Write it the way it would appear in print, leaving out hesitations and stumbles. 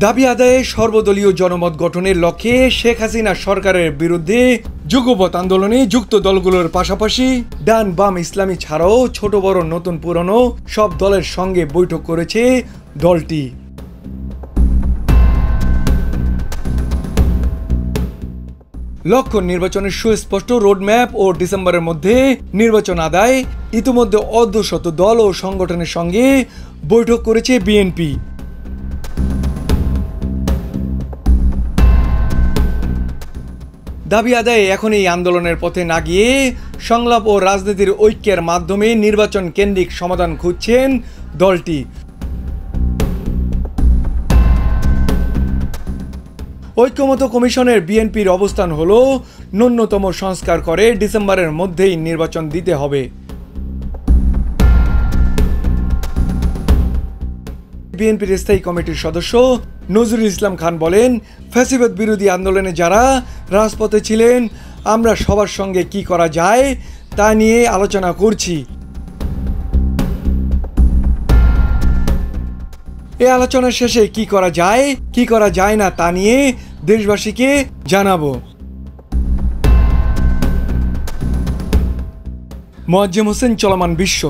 দাবি আদায়ে সর্বদলীয় জনমত গঠনের লক্ষ্যে শেখ হাসিনা সরকারের বিরুদ্ধে যুগপৎ আন্দোলনে যুক্ত দলগুলোর পাশাপাশি ডান বাম ইসলামী ছাড়াও ছোট বড় নতুন পুরনো সব দলের সঙ্গে বৈঠক করেছে দলটি। লক্ষ্য নির্বাচনের সুস্পষ্ট রোডম্যাপ ও ডিসেম্বরের মধ্যে নির্বাচন আদায়। ইতিমধ্যে অর্ধশত দল ও সংগঠনের সঙ্গে বৈঠক করেছে বিএনপি। দাবি আদায়ে এখন এই আন্দোলনের পথে না গিয়ে সংলাপ ও রাজনীতির ঐক্যের মাধ্যমে নির্বাচন কেন্দ্রিক সমাধান খুঁজছেন দলটি। ঐক্যমত কমিশনের বিএনপির অবস্থান হলো ন্যূনতম সংস্কার করে ডিসেম্বরের মধ্যেই নির্বাচন দিতে হবে। বিএনপির স্থায়ী কমিটির সদস্য নজরুল ইসলাম খান বলেন, ফ্যাসিবাদ বিরোধী আন্দোলনে যারা রাজপথে ছিলেন, আমরা সবার সঙ্গে কি করা যায় তা নিয়ে আলোচনা করছি। এই আলোচনার শেষে কি করা যায় না তা নিয়ে দেশবাসীকে জানাবো। মোয়াজ্জেম হোসেন, চলমান বিশ্ব।